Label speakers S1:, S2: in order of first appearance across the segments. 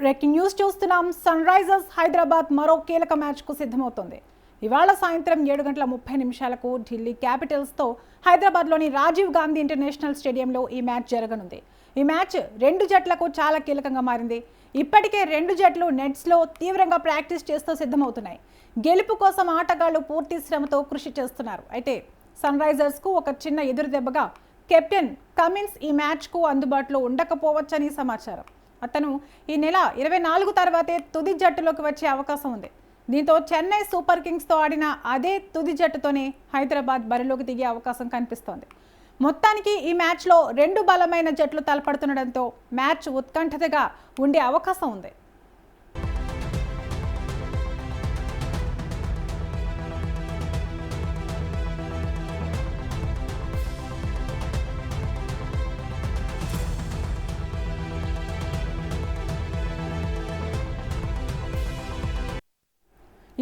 S1: Breaking news చూస్తున్నాం. Sun Risers Hyderabad మరో కీలక మ్యాచ్కు సిద్ధమవుతోంది. ఇవాళ సాయంత్రం 7:30 ఢిల్లీ క్యాపిటల్స్తో హైదరాబాద్లోని రాజీవ్ గాంధీ ఇంటర్నేషనల్ స్టేడియంలో ఈ మ్యాచ్ జరగనుంది. ఈ మ్యాచ్ రెండు జట్లకు చాలా కీలకంగా మారింది. ఇప్పటికే రెండు జట్లు నెట్స్లో తీవ్రంగా ప్రాక్టీస్ చేస్తూ సిద్ధమవుతున్నాయి. గెలుపు కోసం ఆటగాళ్లు పూర్తి శ్రమతో కృషి చేస్తున్నారు. అయితే సన్ రైజర్స్కు ఒక చిన్న ఎదురుదెబ్బగా కెప్టెన్ కమిన్స్ ఈ మ్యాచ్కు అందుబాటులో ఉండకపోవచ్చని సమాచారం. అతను ఈ నెల 24 తర్వాతే తుది జట్టులోకి వచ్చే అవకాశం ఉంది. దీంతో చెన్నై సూపర్ కింగ్స్తో ఆడిన అదే తుది జట్టుతోనే హైదరాబాద్ బరిలోకి దిగే అవకాశం కనిపిస్తోంది. మొత్తానికి ఈ మ్యాచ్లో రెండు బలమైన జట్లు తలపడుతుండడంతో మ్యాచ్ ఉత్కంఠతగా ఉండే అవకాశం ఉంది.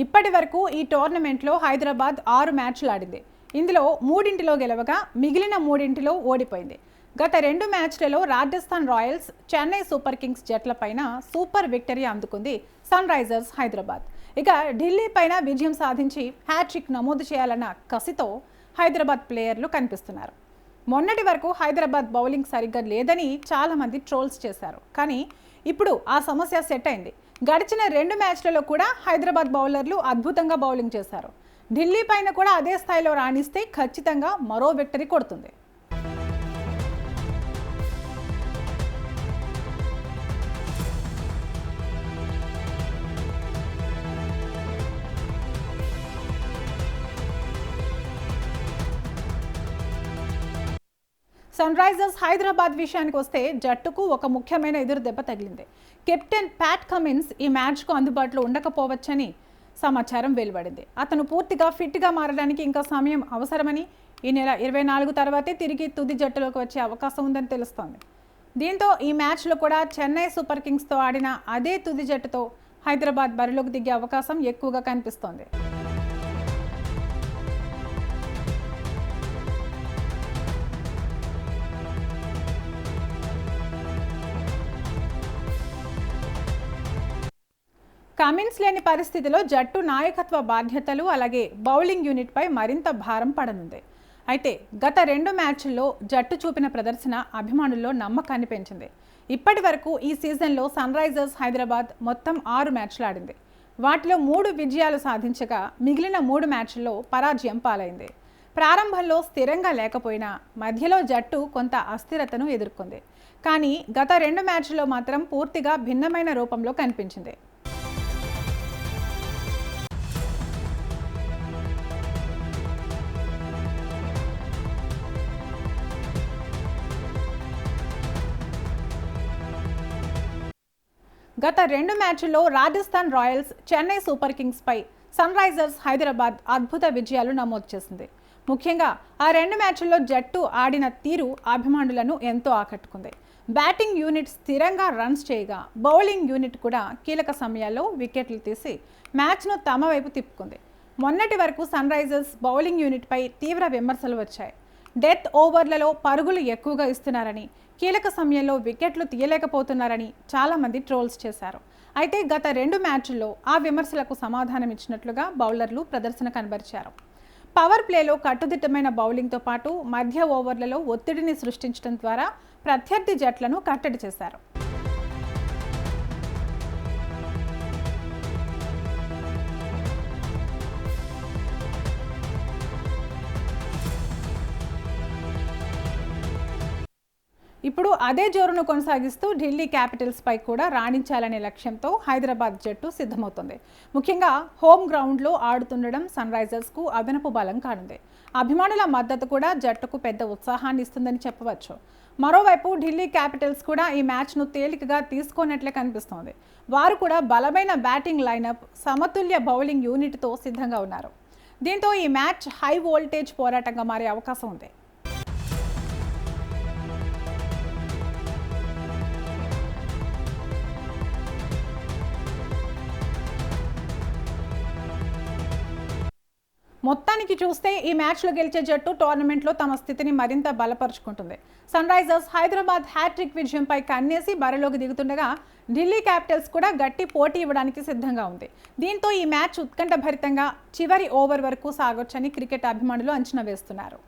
S1: ఇప్పటి వరకు ఈ టోర్నమెంట్లో హైదరాబాద్ 6 మ్యాచ్లు ఆడింది. ఇందులో 3 గెలవగా మిగిలిన 3 ఓడిపోయింది. గత 2 మ్యాచ్లలో Rajasthan Royals, Chennai Super Kings జట్లపైన సూపర్ విక్టరీ అందుకుంది సన్ రైజర్స్ హైదరాబాద్. ఇక ఢిల్లీ పైన విజయం సాధించి హ్యాట్రిక్ నమోదు చేయాలన్న కసితో హైదరాబాద్ ప్లేయర్లు కనిపిస్తున్నారు. మొన్నటి వరకు హైదరాబాద్ బౌలింగ్ సరిగ్గా లేదని చాలామంది ట్రోల్స్ చేశారు. కానీ ఇప్పుడు ఆ సమస్య సెట్ అయింది. గడిచిన 2 మ్యాచ్లలో కూడా హైదరాబాద్ బౌలర్లు అద్భుతంగా బౌలింగ్ చేశారు. ఢిల్లీ పైన కూడా అదే స్థాయిలో రాణిస్తే ఖచ్చితంగా మరో విక్టరీ కొడుతుంది. సన్ రైజర్స్ హైదరాబాద్ విషయానికి వస్తే జట్టుకు ఒక ముఖ్యమైన ఎదురు దెబ్బ తగిలింది. కెప్టెన్ ప్యాట్ కమిన్స్ ఈ మ్యాచ్కు అందుబాటులో ఉండకపోవచ్చని సమాచారం వెలువడింది. అతను పూర్తిగా ఫిట్గా మారడానికి ఇంకా సమయం అవసరమని, ఈ నెల 24 తర్వాతే తిరిగి తుది జట్టులోకి వచ్చే అవకాశం ఉందని తెలుస్తోంది. దీంతో ఈ మ్యాచ్లో కూడా చెన్నై సూపర్ కింగ్స్తో ఆడిన అదే తుది జట్టుతో హైదరాబాద్ బరిలోకి దిగే అవకాశం ఎక్కువగా కనిపిస్తోంది. కమిన్స్ లేని పరిస్థితిలో జట్టు నాయకత్వ బాధ్యతలు అలాగే బౌలింగ్ యూనిట్పై మరింత భారం పడనుంది. అయితే గత 2 మ్యాచ్ల్లో జట్టు చూపిన ప్రదర్శన అభిమానుల్లో నమ్మకాన్ని పెంచింది. ఇప్పటి వరకు ఈ సీజన్లో సన్ రైజర్స్ హైదరాబాద్ మొత్తం 6 మ్యాచ్లు ఆడింది. వాటిలో 3 విజయాలు సాధించగా మిగిలిన 3 మ్యాచ్ల్లో పరాజయం పాలైంది. ప్రారంభంలో స్థిరంగా లేకపోయినా మధ్యలో జట్టు కొంత అస్థిరతను ఎదుర్కొంది. కానీ గత 2 మ్యాచ్ల్లో మాత్రం పూర్తిగా భిన్నమైన రూపంలో కనిపించింది. గత 2 మ్యాచ్ల్లో రాజస్థాన్ రాయల్స్, చెన్నై సూపర్ కింగ్స్పై సన్ రైజర్స్ హైదరాబాద్ అద్భుత విజయాలు నమోదు చేసింది. ముఖ్యంగా ఆ 2 మ్యాచ్ల్లో జట్టు ఆడిన తీరు అభిమానులను ఎంతో ఆకట్టుకుంది. బ్యాటింగ్ యూనిట్ స్థిరంగా రన్స్ చేయగా బౌలింగ్ యూనిట్ కూడా కీలక సమయాల్లో వికెట్లు తీసి మ్యాచ్ను తమ వైపు తిప్పుకుంది. మొన్నటి వరకు సన్ రైజర్స్ బౌలింగ్ యూనిట్పై తీవ్ర విమర్శలు వచ్చాయి. డెత్ ఓవర్లలో పరుగులు ఎక్కువగా ఇస్తున్నారని, కీలక సమయంలో వికెట్లు తీయలేకపోతున్నారని చాలామంది ట్రోల్స్ చేశారు. అయితే గత 2 మ్యాచ్ల్లో ఆ విమర్శలకు సమాధానం ఇచ్చినట్లుగా బౌలర్లు ప్రదర్శన కనబరిచారు. పవర్ ప్లేలో కట్టుదిట్టమైన బౌలింగ్తో పాటు మధ్య ఓవర్లలో ఒత్తిడిని సృష్టించడం ద్వారా ప్రత్యర్థి జట్లను కట్టడి చేశారు. ఇప్పుడు అదే జోరును కొనసాగిస్తూ ఢిల్లీ క్యాపిటల్స్పై కూడా రాణించాలనే లక్ష్యంతో హైదరాబాద్ జట్టు సిద్ధమవుతుంది. ముఖ్యంగా హోమ్ గ్రౌండ్లో ఆడుతుండడం సన్ రైజర్స్కు అదనపు బలం కానుంది. అభిమానుల మద్దతు కూడా జట్టుకు పెద్ద ఉత్సాహాన్ని ఇస్తుందని చెప్పవచ్చు. మరోవైపు ఢిల్లీ క్యాపిటల్స్ కూడా ఈ మ్యాచ్ను తేలికగా తీసుకోనట్లే కనిపిస్తోంది. వారు కూడా బలమైన బ్యాటింగ్ లైనప్, సమతుల్య బౌలింగ్ యూనిట్తో సిద్ధంగా ఉన్నారు. దీంతో ఈ మ్యాచ్ హై వోల్టేజ్ పోరాటంగా మారే అవకాశం ఉంది. మొత్తానికి చూస్తే ఈ మ్యాచ్లో గెలిచే జట్టు టోర్నమెంట్లో తమ స్థితిని మరింత బలపరుచుకుంటుంది. సన్ రైజర్స్ హైదరాబాద్ హ్యాట్రిక్ విజయంపై కన్నేసి బరిలోకి దిగుతుండగా ఢిల్లీ క్యాపిటల్స్ కూడా గట్టి పోటీ ఇవ్వడానికి సిద్ధంగా ఉంది. దీంతో ఈ మ్యాచ్ ఉత్కంఠభరితంగా చివరి ఓవర్ వరకు సాగొచ్చని క్రికెట్ అభిమానులు అంచనా వేస్తున్నారు.